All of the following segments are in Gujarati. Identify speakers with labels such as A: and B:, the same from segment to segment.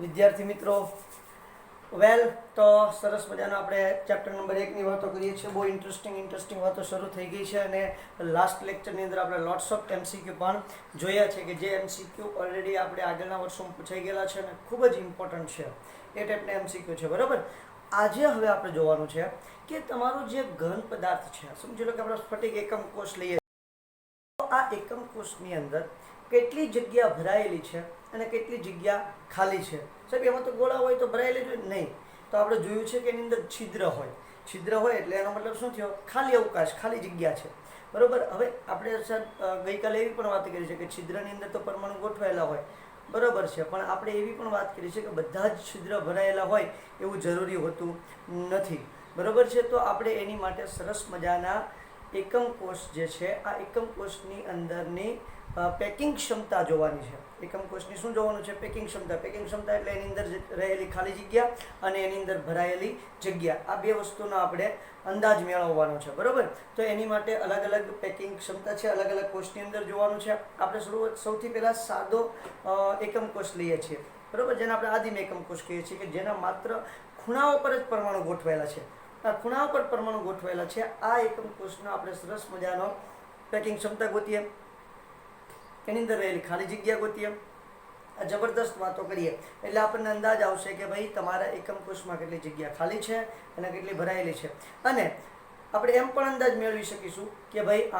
A: વિદ્યાર્થી મિત્રો વેલ તો સરસ મજાનો આપણે ચેપ્ટર નંબર 1 ની વાતો કરીએ છીએ. બહુ ઇન્ટરેસ્ટિંગ વાતો શરૂ થઈ ગઈ છે અને લાસ્ટ લેક્ચરની અંદર આપણે લોટ્સ ઓફ એમસીક્યુ પણ જોયા છે કે જે એમસીક્યુ ઓલરેડી આપણે આગળના વર્ષોમાં પૂછાઈ ગયેલા છે અને ખૂબ જ ઇમ્પોર્ટન્ટ છે એ ટાઈપના એમસીક્યુ છે. બરાબર. આજે હવે આપણે જોવાનું છે કે તમારો જે ઘન પદાર્થ છે, સમજી લો કે આપણે સ્ફટિક એકમ કોષ લઈએ તો આ એકમ કોષની અંદર કેટલી જગ્યા ભરાયેલી છે અને કેટલી જગ્યા ખાલી છે. સાહેબ એમાં તો ગોળા હોય તો ભરાયેલી જ હોય નહીં, તો આપણે જોયું છે કે એની અંદર છિદ્ર હોય એટલે એનો મતલબ શું થયો? ખાલી અવકાશ, ખાલી જગ્યા છે. બરાબર. હવે આપણે સાહેબ ગઈકાલે એવી પણ વાત કરી છે કે છિદ્રની અંદર તો પરમાણુ ગોઠવાયેલા હોય, બરાબર છે, પણ આપણે એવી પણ વાત કરી છે કે બધા જ છિદ્ર ભરાયેલા હોય એવું જરૂરી હોતું નથી. બરાબર છે. તો આપણે એની માટે સરસ મજાના એકમ કોષ જે છે આ એકમ કોષની અંદરની પેકિંગ ક્ષમતા જોવાની છે. એકમ કોષની શું જોવાનું છે? પેકિંગ ક્ષમતા. પેકિંગ ક્ષમતા એટલે એની અંદર રહેલી ખાલી જગ્યા અને એની અંદર ભરાયેલી જગ્યા, આ બે વસ્તુનો આપણે અંદાજ મેળવવાનો છે. બરાબર. તો એની માટે અલગ અલગ પેકિંગ ક્ષમતા છે, અલગ અલગ કોષની અંદર જોવાનું છે. આપણે સૌથી પહેલાં સાદો એકમ કોષ લઈએ છીએ, બરાબર, જેને આપણે આદિમ એકમ કોષ કહીએ છીએ કે જેના માત્ર ખૂણાઓ પર જ પરમાણુ ગોઠવાયેલા છે. આ ખૂણાઓ પર પરમાણુ ગોઠવાયેલા છે. આ એકમ કોષનો આપણે સરસ મજાનો પેકિંગ ક્ષમતા ગોતીએ, એની અંદર રહેલી ખાલી જગ્યા ગોતીએ, આ જબરદસ્ત વાતો કરીએ એટલે આપણને અંદાજ આવશે કે ભાઈ તમારા એકમ કોષમાં કેટલી જગ્યા ખાલી છે અને કેટલી ભરાયેલી છે. અને આપણે એમ પણ અંદાજ મેળવી શકીશું કે ભાઈ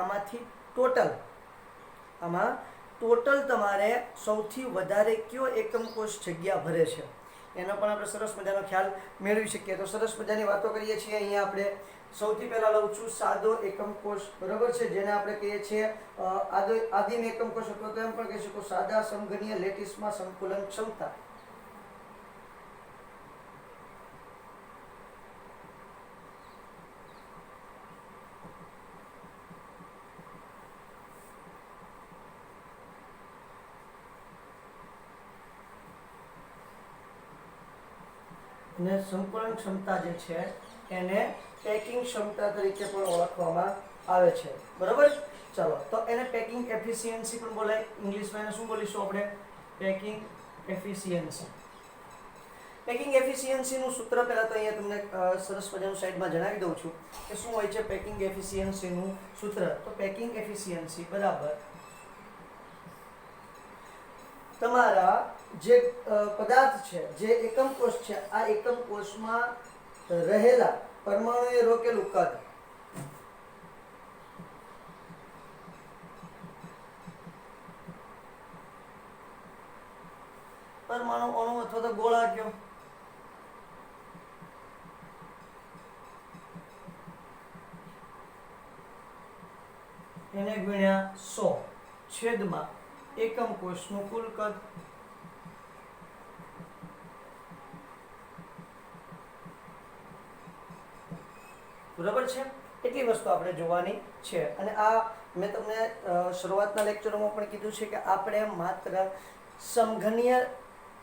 A: આમાં ટોટલ તમારે સૌથી વધારે કયો એકમ કોષ જગ્યા ભરે છે એનો પણ આપણે સરસ મજાનો ખ્યાલ મેળવી શકીએ. તો સરસ મજાની વાતો કરીએ છીએ. અહીંયા આપણે સૌથી પહેલા લઉં છું સાદો એકમ કોષ, બરાબર છે, જેને આપણે કહીએ છીએ આદિમ એકમ કોષ, અથવા તો એમ પણ કહી શકો સાદા સમઘનીય લેટિસમાં સંકુલન ક્ષમતા. અને સંકુલન ક્ષમતા જે છે એને પેકિંગ ક્ષમતા તરીકે પણ ઓળખવામાં આવે છે. બરાબર. ચાલો, તો એને પેકિંગ એફિશિયન્સી પણ બોલાય. ઇંગ્લિશમાં એને શું બોલીશું આપણે? Packing efficiency. પેકિંગ એફિશિયન્સીનું સૂત્ર પહેલાં તો અહીંયા તમને સરસ મજાનું સાઈડમાં જણાવી દઉં છું કે શું હોય છે પેકિંગ એફિશિયન્સીનું સૂત્ર. તો પેકિંગ એફિશિયન્સી બરાબર તમારા જે પદાર્થ છે, જે એકમ કોષ છે, આ એકમ કોષમાં રહેલા પરમાણુએ રોકેલું કદ. પરમાણુ, અણુ અથવા તો ગોળા કયો, એને ગુણ્યા 100 છેદમાં એકમ કોષનું કુલ કદ. બરાબર છે. એટલી વસ્તુ આપણે જોવાની છે. અને આ મેં તમને શરૂઆતના લેક્ચરોમાં પણ કીધું છે કે આપણે માત્ર સમઘનીય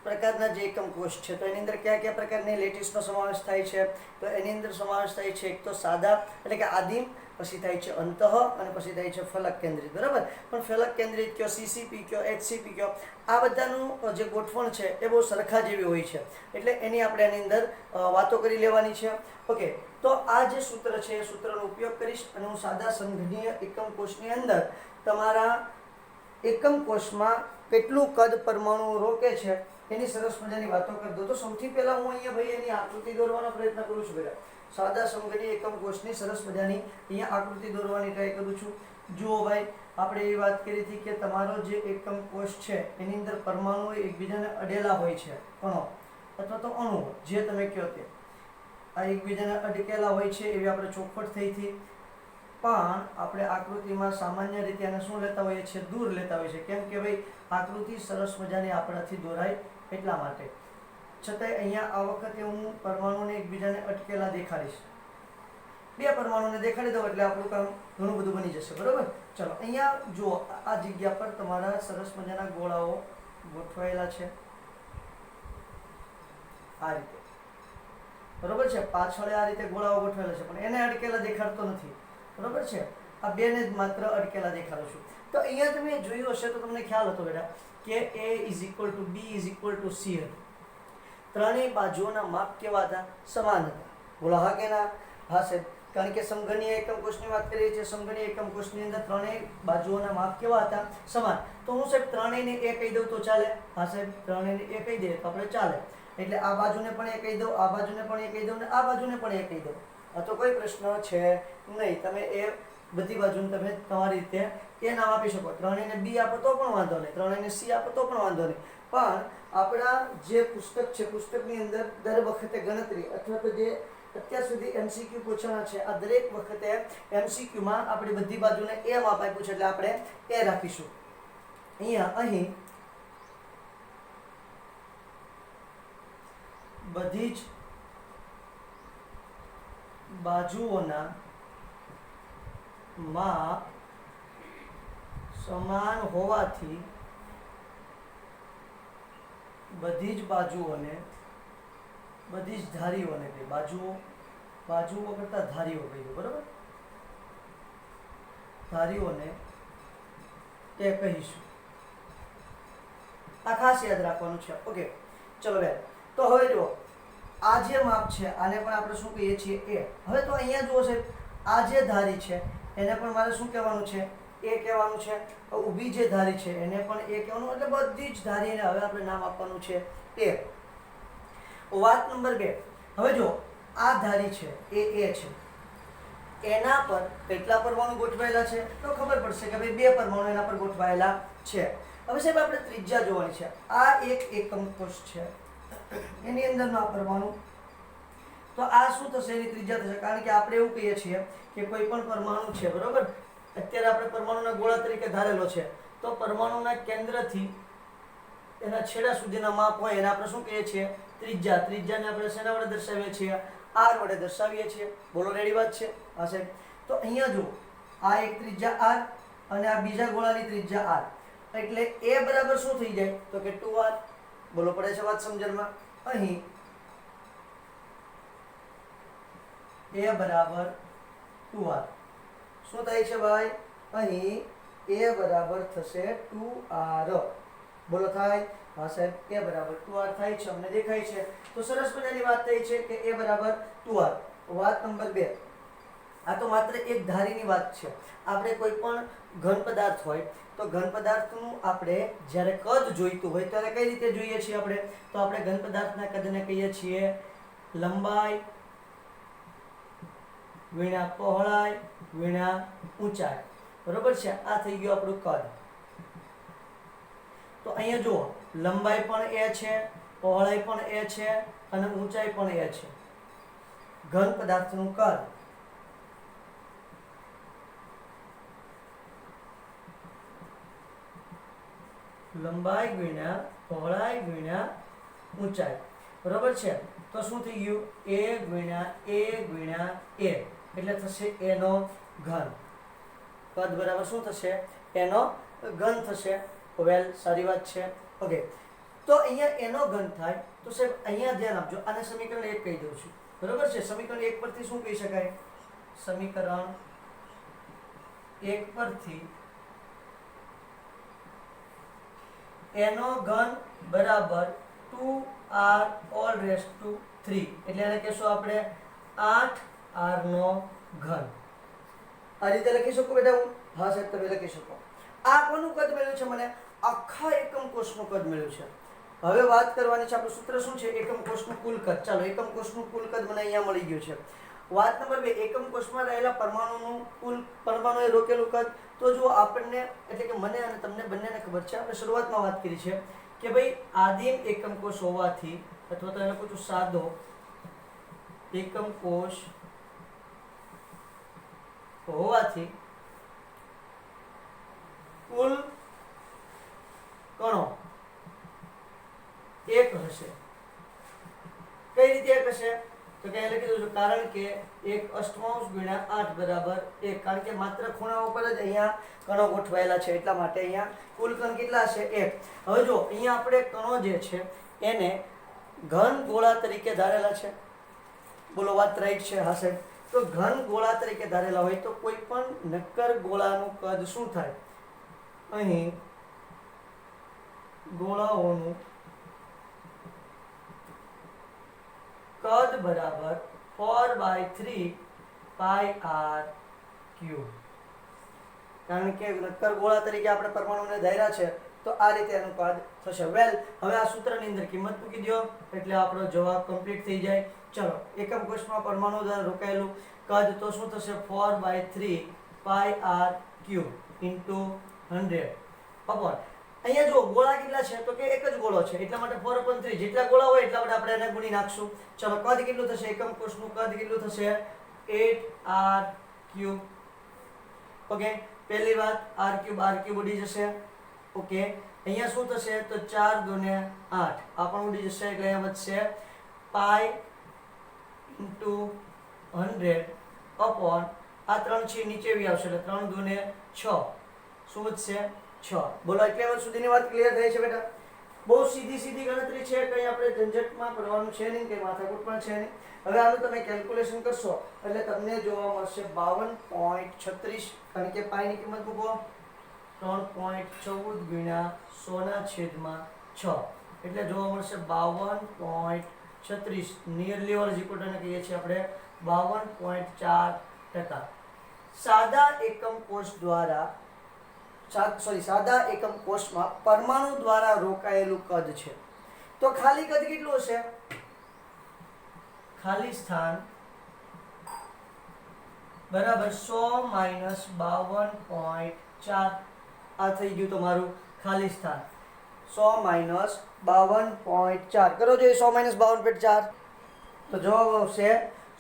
A: પ્રકારના જે એકમ કોષ છે તો એની અંદર કયા કયા પ્રકારની લેટિસનો સમાવેશ થાય છે? તો એની અંદર સમાવેશ થાય છે એક તો સાદા એટલે કે આદિમ, પછી થાય છે અંતઃ અને પછી થાય છે ફલક કેન્દ્રિત. બરાબર. પણ ફલક કેન્દ્રિત કયો, સીસીપી કયો, એચસીપી કયો, આ બધાનું જે ગોઠવણ છે એ બહુ સરખા જેવી હોય છે એટલે એની આપણે એની અંદર વાતો કરી લેવાની છે. ઓકે. તો આ જે સૂત્ર છે એ સૂત્રનો ઉપયોગ કરીશ અને હું સાદા સમઘનીય એકમ કોષની અંદર તમારા એકમ કોષમાં કેટલું કદ પરમાણુ રોકે છે એની સરસ મજાની વાતો કરી દો. તો સૌથી પહેલા હું અહીંયા ભાઈ એની આકૃતિ દોરવાનો પ્રયત્ન કરું છું. બેટા સાદા સમઘનીય એકમ કોષની સરસ મજાની અહીંયા આકૃતિ દોરવાની ટ્રાય કરું છું. જુઓ ભાઈ, આપણે એવી વાત કરી હતી કે તમારો જે એકમ કોષ છે એની અંદર પરમાણુ એકબીજાને અડેલા હોય છે, કણો અથવા તો અણુ જે તમે કહો તે, આ એકબીજાને અડકેલા હોય છે એવી આપણે ચોખવટ થઈ હતી. પણ આપણે આકૃતિમાં સામાન્ય રીતે આને શું લેતા હોઈએ છીએ? દૂર લેતા હોઈએ છીએ. કેમ કે ભાઈ આકૃતિ સરસ મજાની આપણાથી દોરાય એટલા માટે. છતાંય અહીંયા આ વખતે હું પરમાણુને એકબીજાને અટકેલા દેખાડીશ. બે પરમાણુને દેખાડી દઉં એટલે આપણું કામ ઘણું બધું બની જશે. બરાબર. ચલો, અહીંયા જુઓ, આ જગ્યા પર તમારા સરસ મજાના ગોળાઓ ગોઠવાયેલા છે આ રીતે. બરાબર છે. પાછળ આ રીતે ગોળાઓ ગોઠવેલા છે પણ એને અડકેલા દેખાડતો નથી. બરાબર છે. આ બેને જ માત્ર અડકેલા દેખાડું છું. તો અહીંયા તમે જોયું હશે તો તમને ખ્યાલ હતો બેટા કે A = B = C. ત્રણેય બાજુઓના માપ કેવા હતા? સમાન હતા. બોલો હા કે ના? હા સાહેબ, કારણ કે સમઘનીય એકમ કોષની વાત કરીએ છીએ. સમઘનીય એકમ કોષની અંદર ત્રણેય બાજુઓના માપ કેવા હતા? સમાન. તો હું સાહેબ ત્રણેયને એ કહી દઉં તો ચાલે? હા સાહેબ, ત્રણેયને એ કહી દઈએ તો આપણે ચાલે. એટલે આ બાજુને પણ એ કહી દઉં, આ બાજુને પણ એ કહી દઉં, અને આ બાજુને પણ એ કહી દઉં. આ તો કોઈ પ્રશ્ન છે નહીં. તમે એ બધી બાજુને તમે તમારી રીતે એ નામ આપી શકો. ત્રણેયને બી આપો તો પણ વાંધો નહીં, ત્રણેયને સી આપો તો પણ વાંધો નહીં. પણ આપણા જે પુસ્તક છે, પુસ્તકની અંદર દર વખતે ગણતરી અથવા તો જે અત્યાર સુધી MCQ પૂછાણા છે, આ દરેક વખતે MCQમાં આપણી બધી બાજુને એ માપ આપ્યું છે, એટલે આપણે એ રાખીશું. અહીં બધી જ બાજુઓના માપ સમાન હોવાથી બધી જ બાજુઓને, બધી જ ધારીઓને, બાજુઓ કરતા ધારીઓ કહીએ, બરોબર? ધારીઓને તે કહીશું. આ ખાસ યાદ રાખવાનું છે. ઓકે, ચલો બે. તો હવે જુઓ, આ જે માપ છે આને પણ આપણે શું કહીએ છીએ? એ. હવે તો અહીંયા જુઓ સાહેબ, આ જે ધારી છે એને પણ મારે શું કહેવાનું છે? એ કહેવાનું છે. ઊભી જે ધારી છે એને પણ એ કહેવાનું. એટલે બધી જ ધારીને હવે આપણે નામ આપવાનું છે એ. વાત નંબર 2. હવે જો આ ધારી છે એ છે, એના પર કેટલા પરમાણુ ગોઠવાયેલા છે? તો ખબર પડશે કે ભાઈ 2 પરમાણુ એના પર ગોઠવાયેલા છે. હવે સાહેબ આપણે ત્રિજ્યા જોવાની છે. આ એક એકમ કોષ છે, એની અંદરનો આ પરમાણુ. તો આ શું થશે? એની ત્રિજ્યા થશે. કારણ કે આપણે એવું કહીએ છીએ કે કોઈ પણ પરમાણુ છે, બરોબર? અત્યારે આપણે પરમાણુના ગોળા તરીકે ધારેલો છે. તો પરમાણુના કેન્દ્રથી એના છેડા સુધીના માપ હોય એને આપણે શું કહીએ છીએ? ત્રિજ્યા. ત્રિજ્યાને આપણે શેના વડે દર્શાવીએ છીએ? r વડે દર્શાવીએ છીએ. બોલો રેડી વાત છે? હા સાહેબ. તો અહીંયા જો આ એક ત્રિજ્યા r અને આ બીજા ગોળાની ત્રિજ્યા r, એટલે a બરાબર શું થઈ જાય? તો કે 2r. બોલો પડે છે વાત સમજણમાં? અહીં a બરાબર 2r શું થાય છે ભાઈ? અહીં a બરાબર થશે 2r. બોલો થાય? હા સાહેબ, a બરાબર 2r થાય છે, અમને દેખાય છે. તો સરસ મજાની વાત થઈ છે કે a બરાબર 2r. વાત નંબર 2. આ તો માત્ર એક ધારીની વાત છે. આપણે કોઈ પણ ઘન પદાર્થ હોય તો ઘન પદાર્થનું આપણે જ્યારે કદ જોઈતું હોય ત્યારે કઈ રીતે જોઈએ છીએ આપણે? તો આપણે ઘન પદાર્થના કદને કહીએ છીએ લંબાઈ ગુણ્યા પહોળાઈ ગુણ્યા ઊંચાઈ. બરોબર છે? આ થઈ ગયું આપણું કદ. તો અહીંયા જુઓ, લંબાઈ પણ એ છે, પહોળાઈ પણ એ છે અને ઊંચાઈ પણ એ છે. ઘન પદાર્થનું કદ લંબાઈ ગુણ્યા પહોળાઈ ગુણ્યા ઊંચાઈ. બરોબર છે? તો શું થઈ ગયું? a ગુણ્યા a એટલે થશે a નો ઘન. કદ બરાબર શું થશે? a નો ઘન થશે. વેલ, સારી વાત છે. ઓકે, તો અહીંયા a નો ઘન થાય તો સાહેબ અહીંયા ધ્યાન આપજો. આને સમીકરણ 1 કહી દઉં છું. બરોબર છે? સમીકરણ 1 પરથી શું કહી શકાય? સમીકરણ 1 પરથી a નો ઘન બરાબર 2r all raised to 3. એટલે એને કહેશું આપણે 8r નો ઘન. આ રીતે લખી શકું બેટા હું? હા સાહેબ, તમે લખી શકો. આ કોનું કદ મળ્યું છે મને? આખા એકમ કોષનું કદ મળ્યું છે. હવે વાત કરવાની છે, આપણું સૂત્ર શું છે? એકમ કોષનું કુલ કદ. ચાલો, એકમ કોષનું કુલ કદ મને અહીંયા મળી ગયું છે. વાત નંબર 2, એકમ કોષમાં રહેલા પરમાણુનું કુલ પરમાણુએ રોકેલું કદ. તો જો આપણને, એટલે કે મને અને તમને બંનેને ખબર છે, આપણે શરૂઆતમાં વાત કરી છે કે ભાઈ આદિમ એકમ કોષ હોવાથી, અથવા તો એને પૂછું સાદો એકમ કોષ હોવાથી કુલ કણો 1 હશે. કઈ રીતે 1 હશે? તો કે લખી દઉં છું, કારણ કે 1 અષ્ટમાંશ ગુણ્યા 8 બરાબર 1. કારણ કે માત્ર ખૂણા ઉપર જ અહીંયા કણો ગોઠવાયેલા છે, એટલા માટે અહીંયા કુલ કણ કેટલા હશે? 1. હવે જો અહીંયા આપણે કણો જે છે એને ઘન ગોળા તરીકે ધારેલા છે. બોલો વાત રાઈટ છે? હા સાહેબ. તો ઘન ગોળા તરીકે ધારેલા હોય તો કોઈ પણ નક્કર ગોળાનું કદ શું થાય? અહીં ગોળાઓનું કદ બરાબર 4/3 પાઈ આર ક્યુબ. કારણ કે નક્કર ગોળા તરીકે આપણે પરમાણુને ધાર્યા છે તો આ રીતે એનું કદ થશે. વેલ, હવે આ સૂત્રની અંદર કિંમત મૂકી દો એટલે આપણો જવાબ કમ્પ્લીટ થઈ જાય. ચલો, એકમ કોષમાં પરમાણુ દ્વારા રોકાયેલું કદ તો શું થશે? 4/3 પાઈ આર ક્યુબ ઇન્ટુ 100 અપોન. અહીંયા જો ગોળા કેટલા છે તો કે એક જ ગોળો છે એટલા માટે 4/3 જેટલા ગોળા હોય એટલા માટે આપણે એને ગુણી નાખશું. ચલો, કદ કેટલું થશે? એકમ કોષનું કદ કેટલું થશે? 8r cube. ઓકે, પહેલી વાત r ક્યુબ ઉડી જશે. ઓકે, અહીંયા શું થશે? તો 4 દુને 8 આ પણ ઉડી જશે એટલે અહીંયા વધશે પાઈ ઇન્ટુ 100 અપોન આ 3 છે નીચે આવી આવશે એટલે 3 દુને 6 શું વધશે? 6. બોલો, એટલે હવે સુધીની વાત ક્લિયર થઈ છે બેટા? બહુ સીધી ગણતરી છે, કંઈ આપણે ઝંઝટમાં પડવાનું છે નહીં, કંઈ માથાકૂટ પણ છે નહીં. હવે આનું તમે કેલ્ક્યુલેશન કરશો એટલે તમને જોવા મળશે 52.36. કારણ કે પાઈની કિંમત મૂકો 3.14 ગુણ્યા 100/6 એટલે જોવા મળશે 52.36. નિયરલી ઓર ઇક્વલ ટુ કહીએ છીએ આપણે 52.4%. સાદા એકમ કોષમાં પરમાણુ દ્વારા રોકાયેલું કદ છે તો ખાલી કદ કેટલું હશે? ખાલી સ્થાન બરાબર 100 - 52.4. આ થઈ ગયું તમારું ખાલી સ્થાન. 100 - 52.4 કરો જોઈએ. 100 - 52.4 તો જવાબ આવશે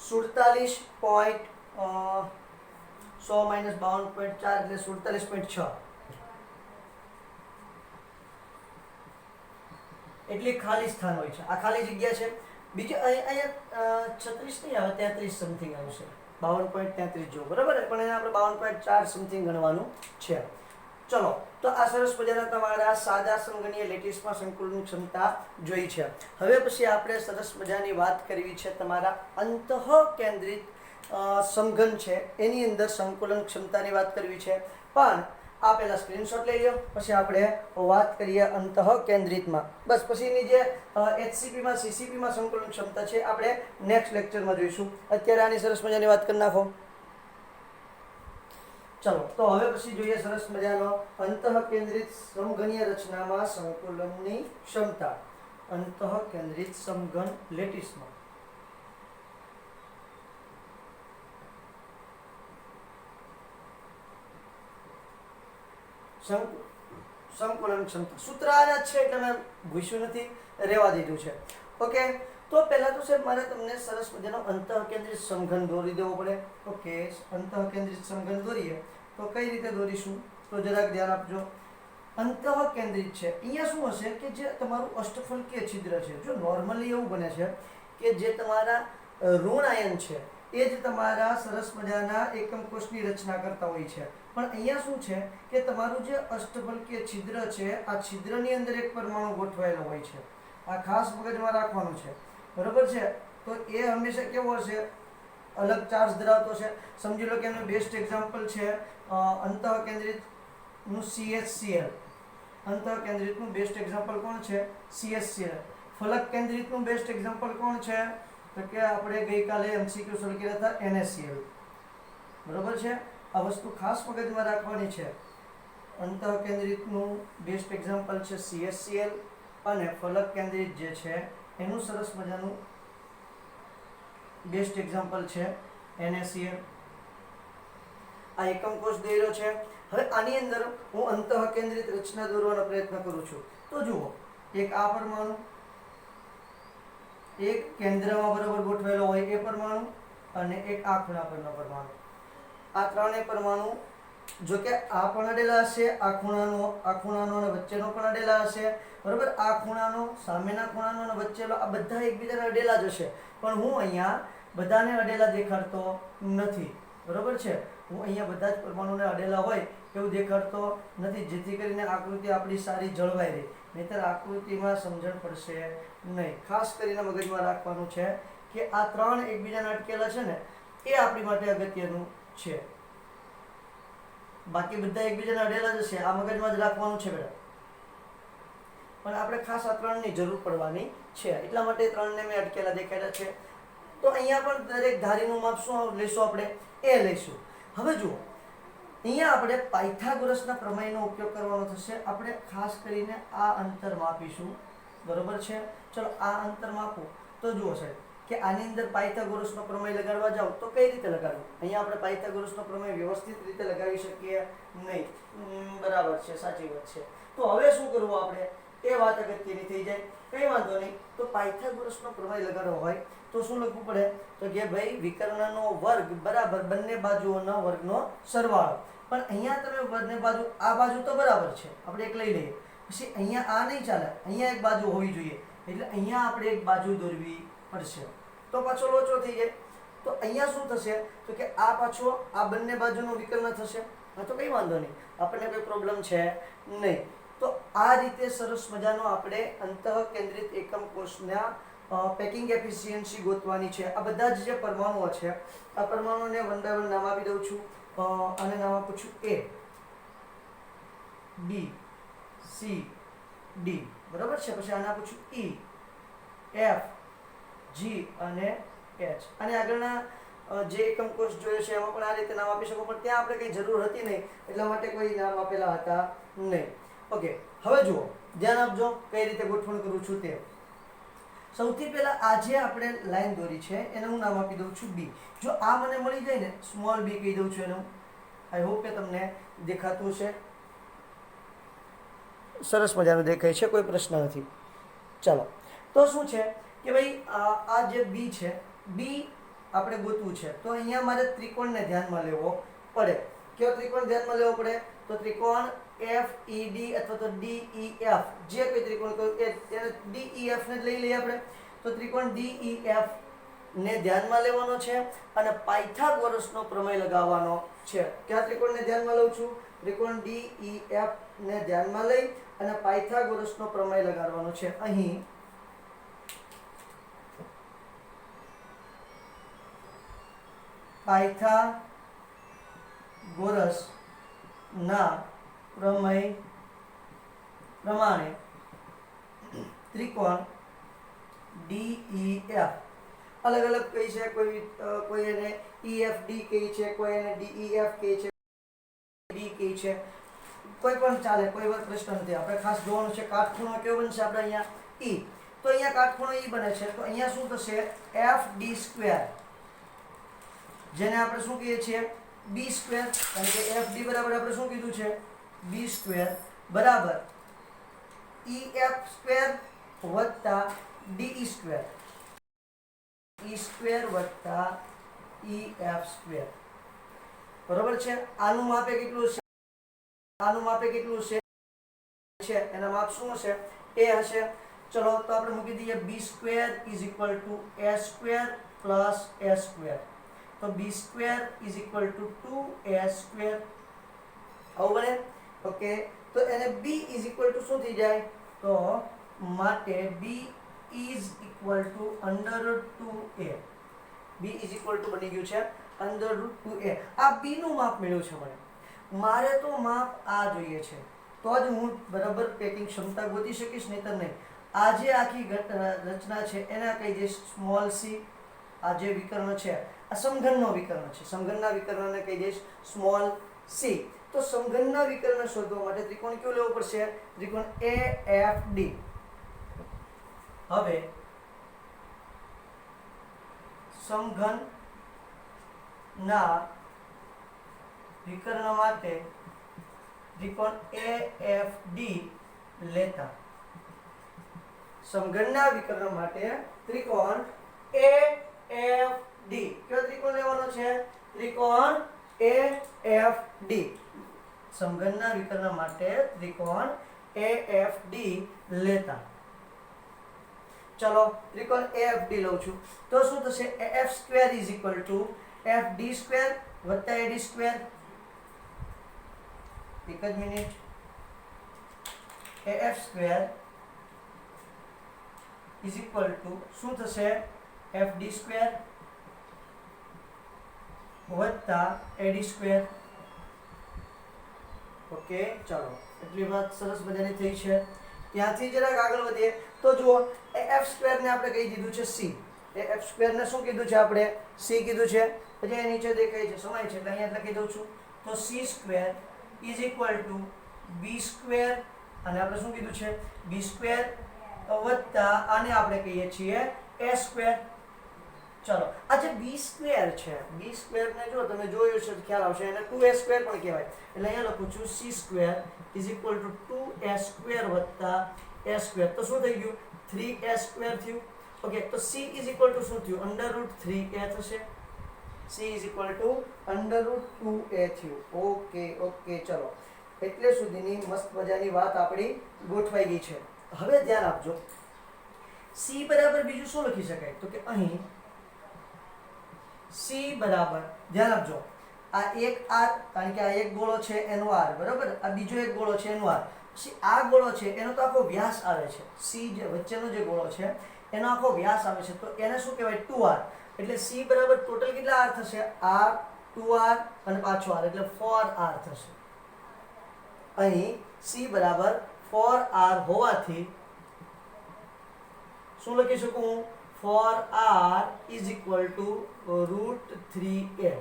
A: 47. 100 - 52.4 એટલે 47.6. એટલી ખાલી સ્થાન હોય છે. આ ખાલી જગ્યા છે. બીજી અહીંયા 36 નહીં આવે, 33 સમથિંગ આવશે. 52.33 જો બરાબર, પણ એને આપણે 52.4 સમથિંગ ગણવાનું છે. ચલો, તો આ સરસ મજાના તમારા સાદા સમઘનીય લેટીસમાં સંકુલન ક્ષમતા જોઈ છે. હવે પછી આપણે સરસ મજાની વાત કરવી છે તમારા અંતઃકેન્દ્રિત સમઘન છે એની અંદર સંકુલન ક્ષમતાની વાત કરવી છે. પણ આ પહેલા સ્ક્રીનશોટ લઈ લો, પછી આપણે વાત કરીએ અંતઃકેન્દ્રિતમાં. બસ પછીની જે HCPમાં CCPમાં સંકુલન ક્ષમતા છે આપણે નેક્સ્ટ લેક્ચરમાં જોઈશું. અત્યારે આની સરસ મજાની વાત કરી નાખો. ચલો, તો હવે પછી જોઈએ સરસ મજાનો અંતઃકેન્દ્રિત સમઘનીય રચનામાં સંકુલનની ક્ષમતા. અંતઃકેન્દ્રિત સમઘન લેટીસમાં સંકુલન ક્ષમતા સૂત્ર આ જ છે એટલે મેં ભૂસ્યું નથી, રહેવા દીધું છે. ઓકે, તો પહેલા તો સાહેબ મારે તમને સરસ મજાનો અંતઃકેન્દ્રિત સમઘન દોરી દેવો પડે. ઓકે, અંતઃકેન્દ્રિત સમઘન દોરીએ તો કઈ રીતે દોરીશું તો જરાક ધ્યાન આપજો. અંતઃકેન્દ્રિત છે અહીંયા શું હશે કે જે તમારું અષ્ટફલકીય છિદ્ર છે, જો નોર્મલી એવું બને છે કે જે તમારા ઋણ આયન છે એ જ તમારા સરસ મજાના એકમ કોષની રચના કરતા હોય છે. પણ અહીંયા શું છે કે તમારું જે અષ્ટફલકીય છિદ્ર છે આ છિદ્રની અંદર એક પરમાણુ ગોઠવાયેલો હોય છે. આ ખાસ મગજમાં રાખવાનું છે, બરોબર છે? તો એ હંમેશા કેવો હશે? અલગ ચાર્જ ધરાવતો છે. સમજી લો કે એનું બેસ્ટ એક્ઝામ્પલ છે અંતઃકેન્દ્રિતનું CHCl. અંતઃકેન્દ્રિતનું બેસ્ટ એક્ઝામ્પલ કોણ છે? CHCl. ફલક કેન્દ્રિતનું બેસ્ટ એક્ઝામ્પલ કોણ છે? તો કે આપણે ગઈકાલે MCQ સોલ્વ કર્યા હતા NaCl. બરોબર છે? આ વસ્તુ ખાસ મગજમાં રાખવાની છે. અંતઃકેન્દ્રિતનું બેસ્ટ એક્ઝામ્પલ છે CHCl અને ફલક કેન્દ્રિત જે છે એનું સરસ મજાનું બેસ્ટ એક્ઝામ્પલ છે NaCl. આ એકમ કોષ દોર્યો છે. હવે આની અંદર હું અંતઃકેન્દ્રિત રચના દોરવાનો પ્રયત્ન કરું છું. તો જુઓ, એક આ પરમાણુ, એક કેન્દ્રમાં બરાબર ગોઠવેલો હોય એ પરમાણુ અને એક આ ખૂણા પરનો પરમાણુ. આ ત્રણેય પરમાણુ જો કે આ પણ અડેલા હશે, આ ખૂણાનો અને વચ્ચેનો પણ અડેલા હશે, બરોબર? આ ખૂણાનો, સામેના ખૂણાનો અને વચ્ચેનો, આ બધા એકબીજાને અડેલા જ હશે. પણ હું અહીંયા બધાને અડેલા દેખાડતો નથી, બરોબર છે? હું અહીંયા બધા જ પરમાણુને અડેલા હોય એવું દેખાડતો નથી, જેથી કરીને આકૃતિ આપણી સારી જળવાઈ રહે. નહીંતર આકૃતિમાં સમજણ પડશે નહીં. ખાસ કરીને મગજમાં રાખવાનું છે કે આ ત્રણ એકબીજાને અટકેલા છે ને એ આપણી માટે અગત્યનું છે. બાકી બધા એકબીજાને અડેલા જ હશે, આ મગજમાં જ રાખવાનું છે બેટા. પણ આપણે ખાસ આ ત્રણની જરૂર પડવાની છે એટલા માટે ત્રણને મેં અટકેલા દેખાડ્યા છે. તો અહીંયા પણ દરેક ધારીનું માપ શું લઈશું આપણે? a લઈશું. હવે જુઓ અહીંયા આપણે પાયથાગોરસના પ્રમેયનો ઉપયોગ કરવાનો થશે. આપણે ખાસ કરીને આ અંતર માપીશું, બરોબર છે? ચલો આ અંતર માપો તો જુઓ સાહેબ કે આની અંદર પાયથાગોરસનો પ્રમેય લગાડવા જાવ તો કઈ રીતે લગાડવું? અહીંયા આપણે પાયથાગોરસનો પ્રમેય વ્યવસ્થિત રીતે લગાવી શકીએ નહીં. બરાબર છે, સાચી વાત છે. તો હવે શું કરવું આપણે? એ વાત અગત્યની થઈ જાય. કઈ વાંધો નહીં. તો પાયથાગોરસનો પ્રમેય લગાડવો હોય તો શું લખવું પડે? તો કે ભાઈ વિકર્ણનો વર્ગ બરાબર બંને બાજુઓના વર્ગનો સરવાળો. પણ અહીંયા તમે બંને બાજુ, આ બાજુ તો બરાબર છે, આપણે એક લઈ લઈએ. પછી અહીંયા આ નહીં ચાલે, અહીંયા એક બાજુ હોવી જોઈએ, એટલે અહીંયા આપણે એક બાજુ દોરવી પડશે. તો પાછો લોચો થઈ જાય. તો અહીંયા શું થશે? તો કે આ પાછો આ બંને બાજુનો વિકર્ણ થશે. હા, તો કઈ વાંધો નહીં, આપણને કોઈ પ્રોબ્લેમ છે નહીં. તો આ રીતે સરસ મજાનો આપણે અંતઃ કેન્દ્રિત એકમ કોષના પેકિંગ એફિશિયન્સી ગોતવાની છે. આ બધા જ જે પરમાણુઓ છે, આ પરમાણુને વન બાય વન નામ આપી દઉં છું. અને નામ આપું છું A, B, C, D, બરાબર છે? પછી આને આપું છું E, F, G અને H. અને આગળના જે એકમ કોષ જોયો છે એમાં પણ આ રીતે નામ આપી શકો, પણ ત્યાં આપણે કંઈ જરૂર હતી નહીં, એટલા માટે કોઈ નામ આપેલા હતા નહીં. ઓકે, હવે જુઓ, ધ્યાન આપજો કઈ રીતે ગોઠવણ કરું છું તે. સૌથી પહેલા આ જે આપણે લાઈન દોરી છે એને હું નામ આપી દઉં છું B. જો આ મને મળી જાય ને, સ્મોલ b કહી દઉં છું એનું. આઈ હોપ કે તમને દેખાતું છે. સરસ મજાનું દેખાય છે, કોઈ પ્રશ્ન નથી. ચાલો, તો શું છે કે ભાઈ આ જે B છે, B આપણે ગોતવું છે. તો અહીંયા મારે ત્રિકોણને ધ્યાનમાં લેવો પડે. કયો ત્રિકોણ ધ્યાનમાં લેવો પડે? તો ત્રિકોણ FED અથવા તો DEF, જે કોઈ ત્રિકોણ કહ્યું એને DEF ને લઈ લઈએ આપણે. તો ત્રિકોણ DEF ને ધ્યાનમાં લેવાનો છે અને પાયથાગોરસનો પ્રમેય લગાવવાનો છે. કયા ત્રિકોણને ધ્યાનમાં લઉં છું? ત્રિકોણ DEF ને ધ્યાનમાં લઈ અને પાયથાગોરસનો પ્રમેય લગાડવાનો છે. અહીં પાયથાગોરસના પ્રમેય પ્રમાણે ત્રિકોણ DEF અલગ અલગ કહી છે. કોઈ એને EFD કહે છે, કોઈ એને DEF કહે છે, D કહે છે, કોઈ પણ ચાલે, કોઈ વાર પ્રશ્ન નથી. આપણે ખાસ જોવાનું છે કાટખૂણો કયો બનશે આપણે અહીંયા? E. તો અહીંયા કાટખૂણો E બને છે. તો અહીંયા શું થશે? FD², જેને આપણે શું કહીએ છીએ? B². કારણ કે FD બરાબર આપણે શું કીધું છે? B² બરાબર EF² વત્તા DE², E² વત્તા EF². બરોબર છે? આનું માપે કેટલું છે? આનું માપે કેટલું છે? એના માપ શું હશે? A હશે. ચલો, તો આપણે મૂકી દઈએ B² = A² પ્લસ A². તો B² = 2A². આવું બને? ઓકે, તો એને B = શું થઈ જાય? તો માટે B = √2A. B = બની ગયું છે √2A. આ B નું માપ મળ્યું છે મને. મારે તો માપ આ જોઈએ છે, તો જ હું બરાબર પેકિંગ ક્ષમતા ગોતી શકીશ, નહીતર નહીં. આ જે આખી રચના છે એને કહી દઈશ સ્મોલ c. આ જે વિકર્ણ છે આ સમઘનનો વિકર્ણ છે. સમઘનના વિકર્ણને કહી દઈશ સ્મોલ c. તો સમઘનના વિકર્ણ શોધવા માટે ત્રિકોણ કયો લેવો પડશે? ત્રિકોણ AFD. હવે સમઘનના વિકર્ણ માટે ત્રિકોણ AFD લેતા, સમઘનના વિકર્ણ માટે ત્રિકોણ AFD. કયો ત્રિકોણ લેવાનો છે? ત્રિકોણ AFD. સમઘનના વિકર્ણ માટે ત્રિકોણ AFD લેતા. ચલો, ત્રિકોણ AFD લઉં છું. તો શું થશે? AF² = FD² વત્તા AD². એક જ મિનિટ. AF² = શું થશે? FD² વત્તા AD². ઓકે, ચાલો, એટલી વાત સરસ મજાની થઈ છે. ત્યાંથી જરાક આગળ વધીએ તો જુઓ, AF² ને આપણે કહી દીધું છે C. એ એફ સ્ક્વેર ને શું કીધું છે આપણે? સી કીધું છે. પછી અહીં નીચે દેખાય છે સમાય છે એટલે અહીંયા લખી દઉં છું. તો C square is equal to B square, અને આપણે શું કીધું છે? બી સ્ક્વેર વત્તા આને આપણે કહીએ છીએ એ સ્ક્વેર. ચલો આ જે બી સ્ક્વેર છે, બી સ્ક્વેર ને જો તમે જોયું છે તો ખ્યાલ આવશે, એને 2a સ્ક્વેર પણ કહેવાય. એટલે અહીંયા લખું છું C square is equal two 2a square વત્તા a સ્ક્વેર. તો શું થઈ ગયું? 3a સ્ક્વેર થયું. ઓકે, તો c ઇઝ ઇક્વલ ટુ શું થયું? √3a થશે. c is equal two √2a થયું. ઓકે ઓકે, ચલો એટલે સુધીની મસ્ત મજાની વાત આપણી ગોઠવાઈ ગઈ છે. હવે ધ્યાન આપજો, c બરાબર બીજું શું લખી શકાય? તો કે અહીં c બરાબર, ધ્યાન આપજો, આ એક r, કારણ કે આ એક ગોળો છે એનો r, બરાબર, આ બીજો એક ગોળો છે એનો r. પછી આ ગોળો છે એનો તો આખો વ્યાસ આવે છે, c જે વચ્ચેનો જે ગોળો છે એનો આખો વ્યાસ આવે છે, તો એને શું કહેવાય? 2r. એટલે c બરાબર ટોટલ કેટલા r થશે? r, 2r અને પાછો r, એટલે 4r થશે. અહીં c બરાબર 4r હોવાથી શું લખી શકું હું? 4r is equal two √3a.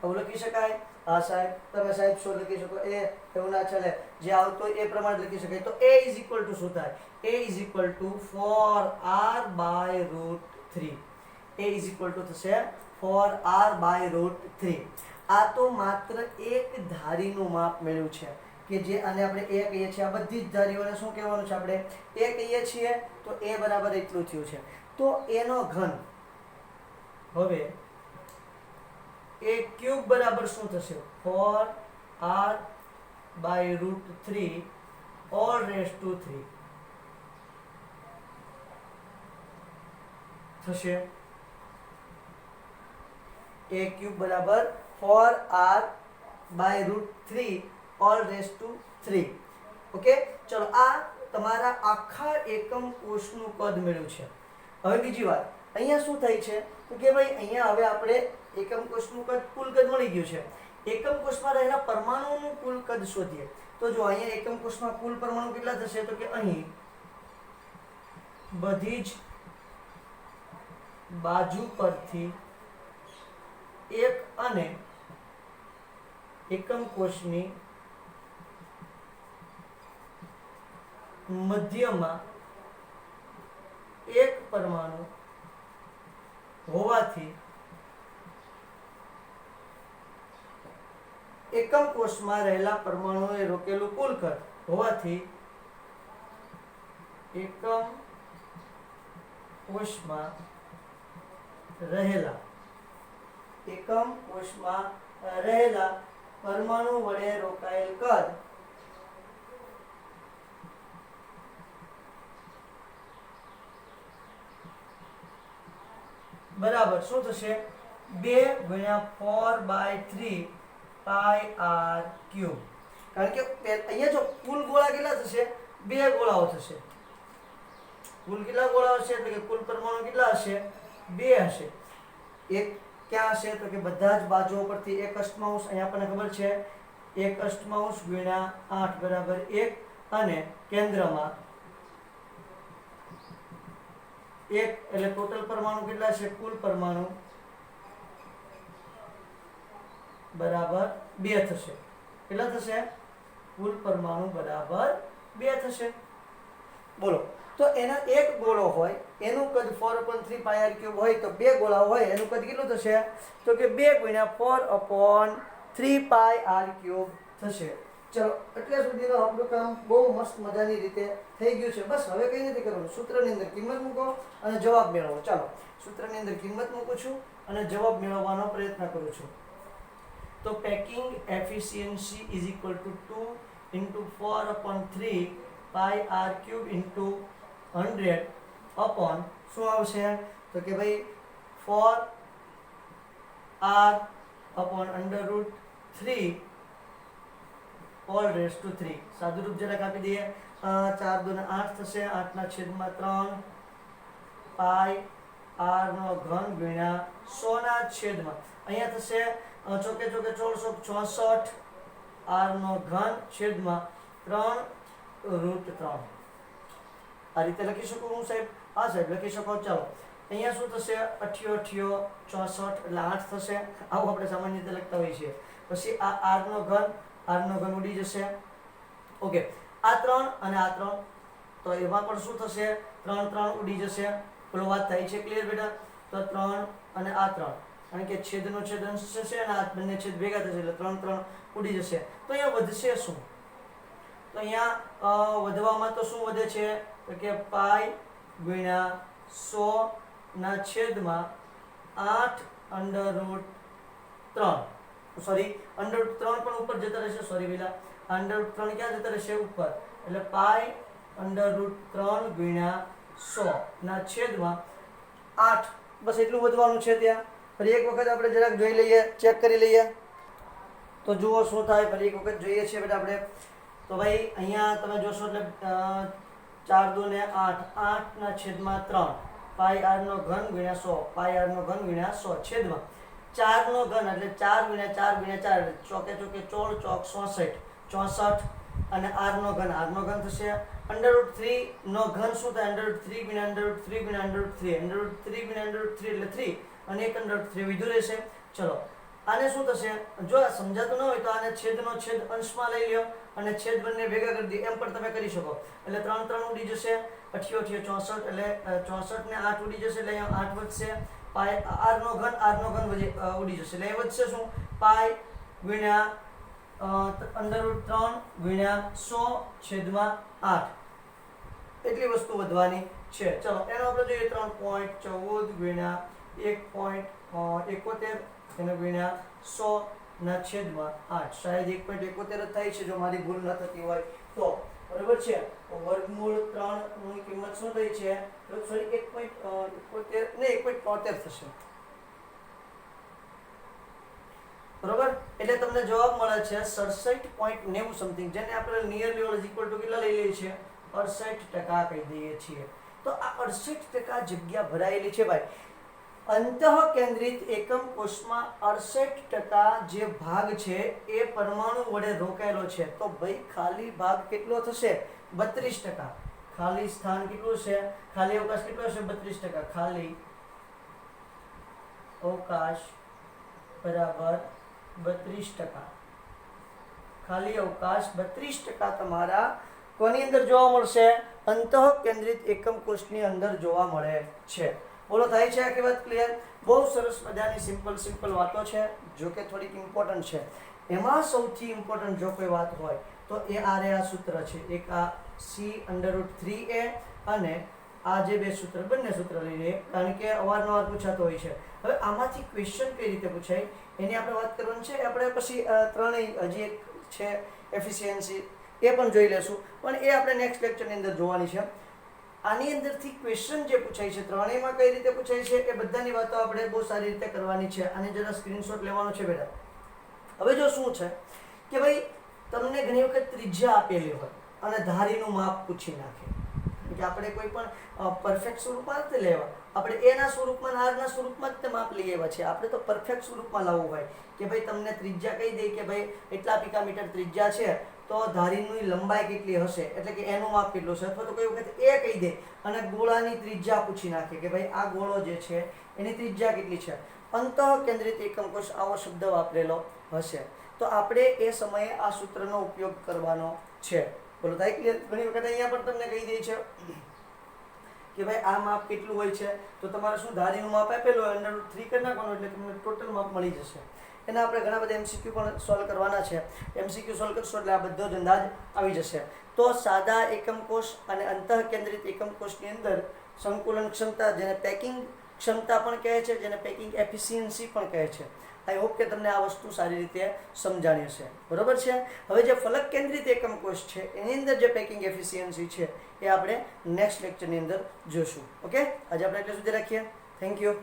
A: આવું લખી શકાય? હા સાહેબ. તમે સાહેબ શું લખી શકો? એ એવું ના ચાલે, જે આવતો એ પ્રમાણે લખી શકાય. તો a ઇઝ ઇક્વલ ટુ શું થાય? a is equal to 4r by √3. a is equal to થશે 4r બાય √3. આ તો માત્ર એક ધારીનું માપ મળ્યું છે કે જે આને આપણે a કહીએ છીએ. આ બધી જ ધારીઓને શું કહેવાનું છે આપણે? a કહીએ છીએ. તો a બરાબર એટલું થયું છે. તો a નો ઘન, હવે a ક્યુબ બરાબર શું થશે? 4r by √3 all raise to 3 થશે. a ક્યુબ બરાબર 4r by √3 all raise to 3. Okay, ચલો આ તમારા આખા એકમ કોષનું કદ મળ્યું છે. હવે બીજી વાત, અહીંયા શું થાય છે? તો કે ભાઈ અહીંયા હવે આપણે એકમ કોષનું કદ, કુલ કદ મળી ગયું છે. એકમ કોષમાં રહેલા પરમાણુઓનું કુલ કદ શોધીએ. તો જો અહીંયા એકમ કોષમાં કુલ પરમાણુ કેટલા થશે? તો કે અહીં બધી જ બાજુ પરથી એક અને એકમ કોષની મધ્યમાં એક પરમાણુ હોવાથી એકમ કોષમાં રહેલા પરમાણુઓએ રોકેલું કુલ કદ હોવાથી એકમ કોષમાં રહેલા પરમાણુ વડે રોકાયેલ કદ બરાબર શું થશે? 2 × 4/3 પાઈ r ક્યુબ. કારણ કે અહીંયા જો કુલ ગોળા કેટલા થશે? 2 ગોળાઓ થશે. કુલ કેટલા ગોળાઓ હશે? એટલે કે કુલ પરમાણુ કેટલા હશે? 2 હશે. એક ક્યાં હશે? તો કે બધા જ બાજુઓ પરથી 1 અષ્ટમાંશ, અહીંયા આપણને ખબર છે 1 અષ્ટમાંશ ગુણ્યા 8 બરાબર 1, અને કેન્દ્રમાં 1, એટલે ટોટલ પરમાણુ કેટલા છે? કુલ પરમાણુ બરાબર 2 થશે. કેટલા થશે? કુલ પરમાણુ બરાબર 2 થશે. બોલો, તો એના એક ગોળો હોય એનું કદ 4/3 પાઈ r ક્યુબ હોય, તો 2 ગોળા હોય એનું કદ કેટલું થશે? તો કે 2 × 4/3 પાઈ r ક્યુબ થશે. ચલો એટલે સુધીનું આપણું કામ બહુ મસ્ત મજાની રીતે થઈ ગયું છે. બસ હવે કંઈ નથી કરવાનું, સૂત્રની અંદર કિંમત મૂકો અને જવાબ મેળવો. ચાલો સૂત્રની અંદર કિંમત મૂકું છું અને જવાબ મેળવવાનો પ્રયત્ન કરું છું. તો packing efficiency is equal two 2 × 4/3 pi r cube × 100 upon શું આવશે? તો કે ભાઈ 4r upon √3 all raise to 3. સાદું રૂપ જરાક આપી દઈએ. 4 × 2 = 8 થશે. 8/3 પાઈ r નો ઘન ગુણ્યા 100/, અહીંયા થશે ચોકે ચોકે 466 r નો ઘન છેદમાં 3 √3. આ રીતે લખી શકું હું સાહેબ? હા સાહેબ લખી શકો. ચાલો અહીંયા શું થશે 88 64 એટલે 8 થશે, આવું આપણે સામાન્ય રીતે લખતા હોઈએ છીએ. પછી આ r નો ઘન ઉડી જશે. ઓકે, આ 3 અને આ 3 તો એમાં પણ શું થશે 3 3 ઉડી જશે. પેલો વાત થાય છે ક્લિયર બેટા? તો 3 અને આ 3 કારણ કે છેદનો છેદ અંશ છે અને આ બંને છેદ ભેગા થશે એટલે 3 3 ઉડી જશે. તો અહીંયા વધશે શું? તો અહીંયા વધવામાં તો શું વધે છે તો કે પાઈ ગુણ્યા 100 ના છેદમાં 8 √3. સોરી, √3 પણ ઉપર જતા રહેશે. સોરી પેલા √3 ક્યાં જતા રહેશે? ઉપર. એટલે પાઈ √3 ગુણ્યા 100 ના છેદમાં 8. બસ એટલું વધવાનું છે ત્યાં. ફરી એક વખત આપણે જરાક જોઈ લઈએ, ચેક કરી લઈએ તો જુઓ શું થાય. ફરી એક વખત જોઈએ છીએ બેટા આપણે. તો ભાઈ અહીંયા તમે જોશો એટલે 4 2 ને 8, 8 ના છેદમાં 3 પાઈ r નો ઘન ગુણ્યા 100, પાઈ r નો ઘન ગુણ્યા 100 છેદમાં 4 નો ઘન એટલે 4 ગુણ્યા 4 ગુણ્યા 4 એટલે ચોકે ચોકે 14 ચોક 64 અને r નો ઘન થશે √3 નો ઘન શું થાય? √3 ગુણ્યા √3 ગુણ્યા √3 √3 ગુણ્યા √3 એટલે 3 અને એક √3 વિધું રહેશે. ચલો આને શું થશે? જો આ સમજાતું ન હોય તો આને છેદનો છેદ અંશમાં લઈ લ્યો અને છેદ બંને ભેગા કરી દો, એમ પણ તમે કરી શકો. એટલે 3 3 ઉડી જશે, 88 64 એટલે 64 ને 8 ઉડી જશે એટલે અહીંયા 8 વધશે. પાઈ r નો ઘન ઉડી જશે એટલે એ વધશે શું? પાઈ ગુણ્યા √3 ગુણ્યા 100 છેદમાં 8 એટલી વસ્તુ વધવાની છે. ચલો એનો આપણે જોઈએ 3.14 ગુણ્યા 1.71 એને ગુણ્યા 100 ના છેદમાં 8. શાયદ 1.71 જ થાય છે જો મારી ભૂલ ન થતી હોય તો. બરાબર છે? વર્ગમૂળ 3 ની કિંમત શું થઈ છે? સોરી 1.71 ને 1.73 થશે. બરોબર? એટલે તમને જવાબ મળે છે 67.90 સમથિંગ, જેને આપણે નિયરલી ઓર ઇક્વલ ટુ કેટલા લઈ લઈએ છીએ? 68% કહી દઈએ છીએ. તો આ 68% જગ્યા ભરાયેલી છે ભાઈ. અંતઃકેન્દ્રિત એકમ કોષમાં 68% જે ભાગ છે એ પરમાણુ વડે રોકાયેલો છે. તો ભાઈ ખાલી ભાગ કેટલો થશે? 32%. ખાલી સ્થાન કેટલું છે? ખાલી અવકાશ કેટલો છે? 32%. ખાલી અવકાશ બરાબર 32%. ખાલી અવકાશ 32% તમારા કોની અંદર જોવા મળશે? અંતઃકેન્દ્રિત એકમ કોષની અંદર જોવા મળે છે. બોલો, થાય છે આખી વાત ક્લિયર? બહુ સરસ મજાની સિમ્પલ વાતો છે, જો કે થોડીક ઇમ્પોર્ટન્ટ છે. એમાં સૌથી ઇમ્પોર્ટન્ટ જો કોઈ વાત હોય તો એ આ સૂત્ર છે. એક આ c√3a અને આ જે બે સૂત્ર, બંને સૂત્ર લઈ લઈએ કારણ કે અવારનવાર પૂછાતો હોય છે. હવે આમાંથી ક્વેશ્ચન કઈ રીતે પૂછાય એની આપણે વાત કરવાની છે. આપણે પછી ત્રણેય હજી એક છે એફિશિયન્સી, એ પણ જોઈ લેશું, પણ એ આપણે નેક્સ્ટ લેક્ચરની અંદર જોવાની છે. આની અંદરથી ક્વેશ્ચન જે પૂછાય છે ત્રણેયમાં કઈ રીતે પૂછાય છે એ બધાની વાતો આપણે બહુ સારી રીતે કરવાની છે. આને જરા સ્ક્રીનશોટ લેવાનો છે બેટા. હવે જો શું છે કે ભાઈ તમને ઘણી વખત ત્રિજ્યા આપેલી હોય અને ધારીનું માપ પૂછી નાખે કે આપણે કોઈ પણ પરફેક્ટ સ્વરૂપમાં નથી લેવા, આપણે એના સ્વરૂપમાં આરના સ્વરૂપમાં જ તે માપ લઈ આવ્યા છે. આપણે તો પરફેક્ટ સ્વરૂપમાં લાવવું હોય કે ભાઈ તમને ત્રિજ્યા કહી દે કે ભાઈ એટલા પિકામીટર ત્રિજ્યા છે તો ધારીની લંબાઈ કેટલી હશે એટલે કે એનું માપ કેટલું છે. અથવા તો કોઈ વખત એ કહી દે અને ગોળાની ત્રિજ્યા પૂછી નાખે કે ભાઈ આ ગોળો જે છે એની ત્રિજ્યા કેટલી છે. અંતઃકેન્દ્રિત એકમ કોષ આવો શબ્દ વાપરેલો હશે તો આપણે એ સમયે આ સૂત્રનો ઉપયોગ કરવાનો છે. બોલો, થાય ક્લિયર? ઘણી વખત અહીંયા પણ તમને કહી દે છે કે ભાઈ આ માપ કેટલું હોય છે તો તમારે શું ધારીનું માપ આપેલું હોય √3 કરી નાખવાનું એટલે તમને ટોટલ માપ મળી જશે. એના આપણે ઘણા બધા MCQ પણ સોલ્વ કરવાના છે. MCQ સોલ્વ કરશો એટલે આ બધો જ અંદાજ આવી જશે. તો સાદા એકમ કોષ અને અંતઃકેન્દ્રિત એકમ કોષની અંદર સંકુલન ક્ષમતા, જેને પેકિંગ ક્ષમતા પણ કહે છે, જેને પેકિંગ એફિશિયન્સી પણ કહે છે. આઈ હોપ કે તમને આ વસ્તુ સારી રીતે સમજાણી હશે. બરોબર છે? હવે જે ફલક કેન્દ્રિત એકમ કોષ છે એની અંદર જે પેકિંગ એફિશિયન્સી છે એ આપણે નેક્સ્ટ લેક્ચરની અંદર જોશું. ઓકે, આજે આપણે એટલે સુધી રાખીએ. Thank you.